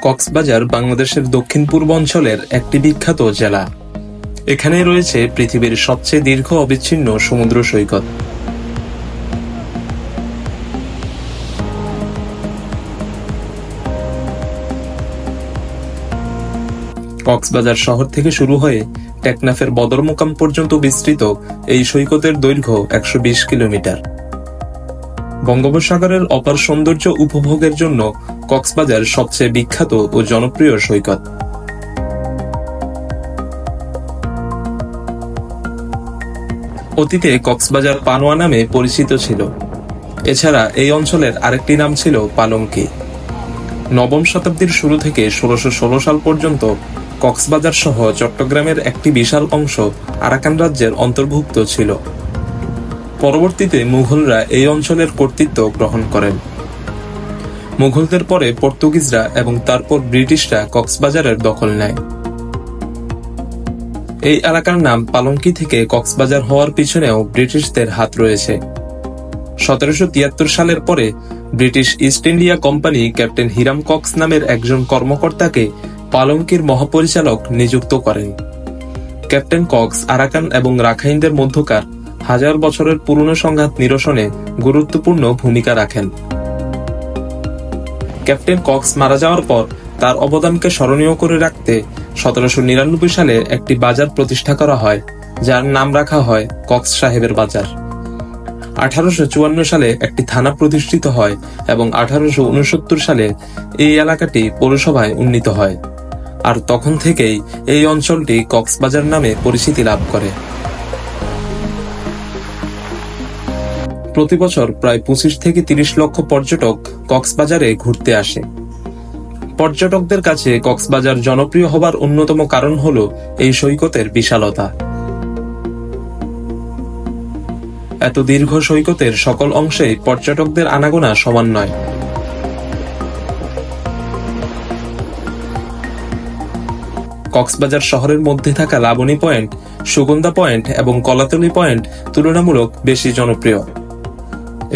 কক্সবাজার বাংলাদেশের দক্ষিণ পূর্ব অঞ্চলের একটি বিখ্যাত জেলা। এখানে রয়েছে পৃথিবীর সবচেয়ে দীর্ঘ অবিচ্ছিন্ন সমুদ্র সৈকত। কক্সবাজার শহর থেকে শুরু হয়ে টেকনাফের বদরমুকাম পর্যন্ত বিস্তৃত এই সৈকতের দৈর্ঘ্য ১২০ কিলোমিটার। বঙ্গোপসাগরের অপার সৌন্দর্য উপভোগের জন্য কক্সবাজার সবচেয়ে বিখ্যাত ও জনপ্রিয় সৈকত। অতীতে কক্সবাজার পানোয়া নামে পরিচিত ছিল। এছাড়া এই অঞ্চলের আরেকটি নাম ছিল পালঙ্কি। নবম শতাব্দীর শুরু থেকে ১৬১৬ সাল পর্যন্ত কক্সবাজার সহ চট্টগ্রামের একটি বিশাল অংশ আরাকান রাজ্যের অন্তর্ভুক্ত ছিল। পরবর্তীতে মুঘলরা এই অঞ্চলের কর্তৃত্ব গ্রহণ করেন। মুঘলদের পরে পর্তুগিজরা এবং তারপর ব্রিটিশরা কক্সবাজারের দখল নেয়। এই এলাকার নাম পালঙ্কি থেকে কক্সবাজার হওয়ার পিছনেও ব্রিটিশদের হাত রয়েছে। ১৭৭৩ সালের পরে British East India Company Captain Hiram Cox নামের একজন কর্মকর্তাকে পালঙ্কির মহাপরিচালক নিযুক্ত করেন। ক্যাপ্টেন কক্স আরাকান এবং রাখাইনদের মধ্যকার হাজার বছরের পুরনো সংঘাত নিরসনে গুরুত্বপূর্ণ ভূমিকা রাখেন। ক্যাপ্টেন কক্স মারা যাওয়ার পর তার অবদানকে স্মরণীয় করে রাখতে ১৭৯৯ সালে একটি বাজার প্রতিষ্ঠা করা হয়, যার নাম রাখা হয় কক্স সাহেবের বাজার। ১৮৫৪ সালে একটি থানা প্রতিষ্ঠিত হয় এবং ১৮৬৯ সালে এই এলাকাটি পৌরসভায় উন্নীত হয়। আর তখন থেকেই এই অঞ্চলটি কক্সবাজার নামে পরিচিতি লাভ করে। প্রতি বছর প্রায় ২৫ থেকে ৩০ লক্ষ পর্যটক কক্সবাজারে ঘুরতে আসে। পর্যটকদের কাছে কক্সবাজার জনপ্রিয় হবার অন্যতম কারণ হল এই সৈকতের বিশালতা। এত দীর্ঘ সৈকতের সকল অংশেই পর্যটকদের আনাগোনা সমান নয়। কক্সবাজার শহরের মধ্যে থাকা লাবণী পয়েন্ট, সুগন্ধা পয়েন্ট এবং কলাতলী পয়েন্ট তুলনামূলক বেশি জনপ্রিয়।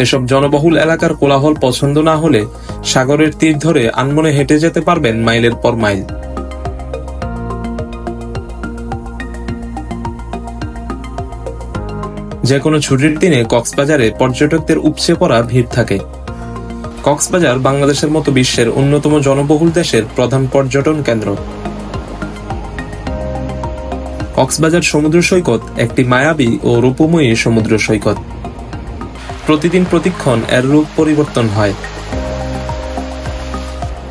এসব জনবহুল এলাকার কোলাহল পছন্দ না হলে সাগরের তীর ধরে আনমনে হেঁটে যেতে পারবেন মাইলের পর মাইল। যে কোনো ছুটির দিনে কক্সবাজারে পর্যটকদের উপচে পড়া ভিড় থাকে। কক্সবাজার বাংলাদেশের মতো বিশ্বের অন্যতম জনবহুল দেশের প্রধান পর্যটন কেন্দ্র। কক্সবাজার সমুদ্র সৈকত একটি মায়াবী ও রূপময়ী সমুদ্র সৈকত। প্রতিদিন প্রতিক্ষণ এর রূপ পরিবর্তন হয়।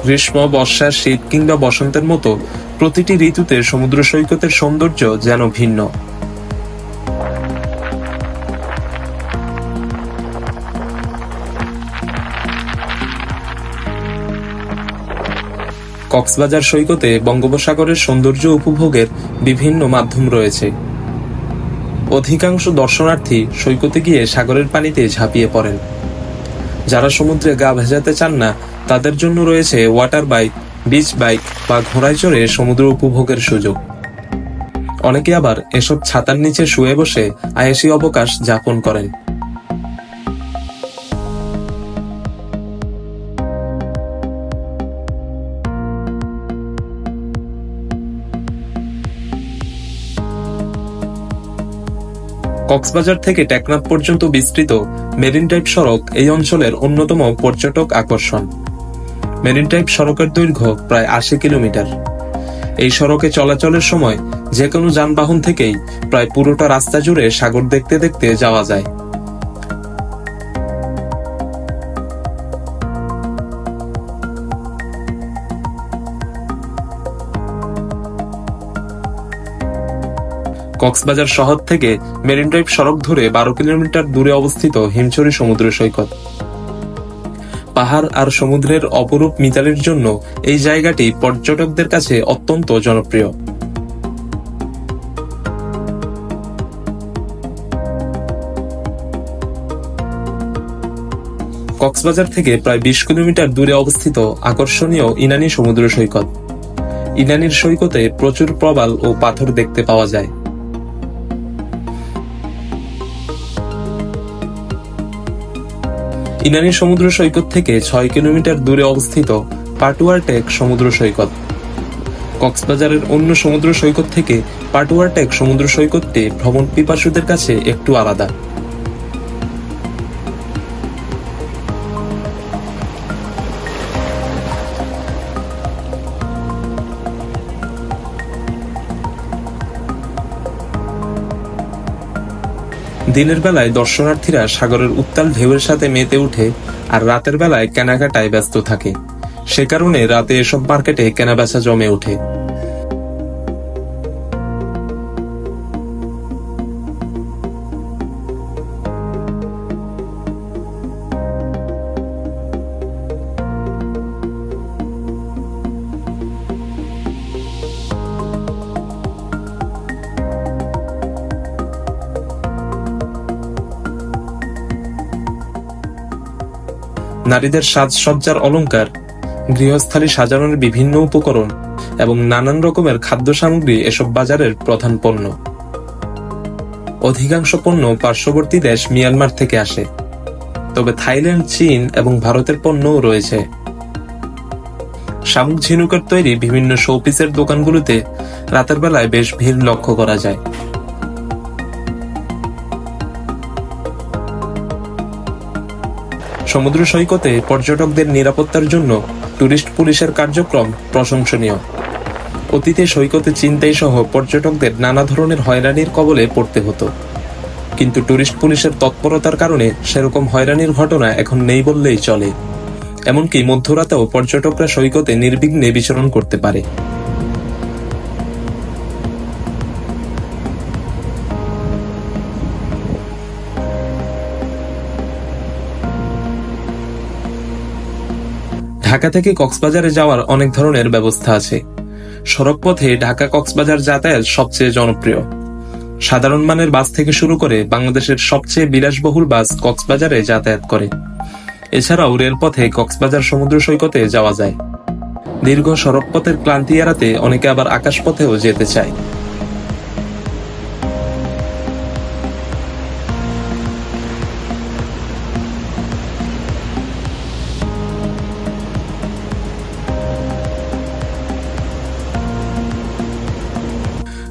গ্রীষ্ম, বর্ষা, শীত কিংবা বসন্তের মতো প্রতিটি ঋতুতে সমুদ্র সৈকতের সৌন্দর্য যেন ভিন্ন। কক্সবাজার সৈকতে বঙ্গোপসাগরের সৌন্দর্য উপভোগের বিভিন্ন মাধ্যম রয়েছে। অধিকাংশ দর্শনার্থী সৈকতে গিয়ে সাগরের পানিতে ঝাঁপিয়ে পড়েন। যারা সমুদ্রে গা ভেজাতে চান না, তাদের জন্য রয়েছে ওয়াটার বাইক, বিচ বাইক বা ঘোড়ায় চড়ে সমুদ্র উপভোগের সুযোগ। অনেকে আবার এসব ছাতার নিচে শুয়ে বসে আয়েশি অবকাশ যাপন করেন। কক্সবাজার থেকে টেকনাফ পর্যন্ত বিস্তৃত মেরিন ড্রাইভ সড়ক এই অঞ্চলের অন্যতম পর্যটক আকর্ষণ। মেরিন ড্রাইভ সড়কের দৈর্ঘ্য প্রায় ৮০ কিলোমিটার। এই সড়কে চলাচলের সময় যে কোনো যানবাহন থেকেই প্রায় পুরোটা রাস্তা জুড়ে সাগর দেখতে দেখতে যাওয়া যায়। কক্সবাজার শহর থেকে মেরিন ড্রাইভ সড়ক ধরে ১২ কিলোমিটার দূরে অবস্থিত হিমছড়ি সমুদ্র সৈকত। পাহাড় আর সমুদ্রের অপরূপ মিতালির জন্য এই জায়গাটি পর্যটকদের কাছে অত্যন্ত জনপ্রিয়। কক্সবাজার থেকে প্রায় ২০ কিলোমিটার দূরে অবস্থিত আকর্ষণীয় ইনানী সমুদ্র সৈকত। ইনানীর সৈকতে প্রচুর প্রবাল ও পাথর দেখতে পাওয়া যায়। ইনানী সমুদ্র সৈকত থেকে ৬ কিলোমিটার দূরে অবস্থিত পাটুয়ার টেক সমুদ্র সৈকত। কক্সবাজারের অন্য সমুদ্র সৈকত থেকে পাটুয়ার টেক সমুদ্র সৈকতটি ভ্রমণ পিপাসুদের কাছে একটু আলাদা। দিনের বেলায় দর্শনার্থীরা সাগরের উত্তাল ঢেউয়ের সাথে মেতে উঠে, আর রাতের বেলায় কেনাকাটায় ব্যস্ত থাকে। সে কারণে রাতে এসব মার্কেটে কেনাবেচা জমে ওঠে। নারীদের সাজসজ্জার অলংকার, গৃহস্থালী সাজানোর বিভিন্ন উপকরণ এবং নানান রকমের খাদ্য সামগ্রী এসব বাজারের প্রধান পণ্য। অধিকাংশ পণ্য পার্শ্ববর্তী দেশ মিয়ানমার থেকে আসে, তবে থাইল্যান্ড, চীন এবং ভারতের পণ্যও রয়েছে। শামুক ঝিনুকের তৈরি বিভিন্ন শোপিসের দোকানগুলোতে রাতের বেলায় বেশ ভিড় লক্ষ্য করা যায়। সমুদ্র সৈকতে পর্যটকদের নিরাপত্তার জন্য টুরিস্ট পুলিশের কার্যক্রম প্রশংসনীয়। অতীতে সৈকতে ছিনতাই সহ পর্যটকদের নানা ধরনের হয়রানির কবলে পড়তে হতো, কিন্তু টুরিস্ট পুলিশের তৎপরতার কারণে সেরকম হয়রানির ঘটনা এখন নেই বললেই চলে। এমনকি মধ্যরাতেও পর্যটকরা সৈকতে নির্বিঘ্নে বিচরণ করতে পারে। ঢাকা থেকে কক্সবাজারে যাওয়ার অনেক ধরনের ব্যবস্থা আছে। সড়কপথে ঢাকা কক্সবাজার যাতায়াত সবচেয়ে জনপ্রিয়। সাধারণ মানের বাস থেকে শুরু করে বাংলাদেশের সবচেয়ে বিলাসবহুল বাস কক্সবাজারে যাতায়াত করে। এছাড়াও রেলপথে কক্সবাজার সমুদ্র সৈকতে যাওয়া যায়। দীর্ঘ সড়কপথের ক্লান্তি এড়াতে অনেকে আবার আকাশপথেও যেতে চায়।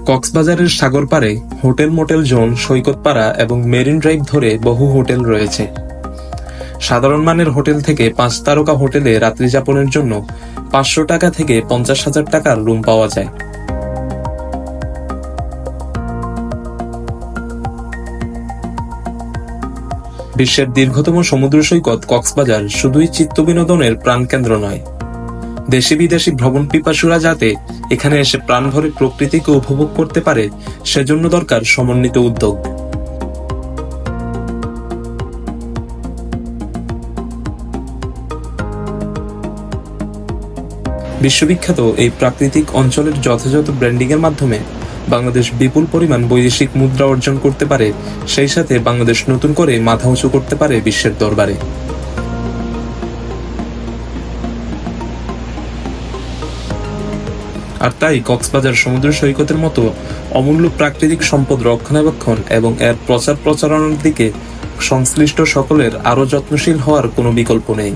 কক্সবাজারের সাগর পাড়ে হোটেল, মোটেল জোন, সৈকত পাড়া এবং মেরিন ড্রাইভ ধরে বহু হোটেল রয়েছে। সাধারণ মানের হোটেল থেকে 5 তারকা হোটেলে রাত্রি যাপনের জন্য 500 টাকা থেকে 50,000 টাকার রুম পাওয়া যায়। বিশ্বের দীর্ঘতম সমুদ্র সৈকত কক্সবাজার শুধুই চিত্ত বিনোদনের প্রাণকেন্দ্র নয়, দেশি বিদেশি ভ্রমণ পিপাসুরা যাতে এখানে এসে প্রাণ ভরে প্রকৃতিকে উপভোগ করতে পারে, সেজন্য দরকার সমন্বিত উদ্যোগ। বিশ্ববিখ্যাত এই প্রাকৃতিক অঞ্চলের যথাযথ ব্র্যান্ডিং এর মাধ্যমে বাংলাদেশ বিপুল পরিমাণ বৈদেশিক মুদ্রা অর্জন করতে পারে, সেই সাথে বাংলাদেশ নতুন করে মাথা উঁচু করতে পারে বিশ্বের দরবারে। আর তাই কক্সবাজার সমুদ্র সৈকতের মতো অমূল্য প্রাকৃতিক সম্পদ রক্ষণাবেক্ষণ এবং এর প্রচার প্রচারণার দিকে সংশ্লিষ্ট সকলের আরও যত্নশীল হওয়ার কোনো বিকল্প নেই।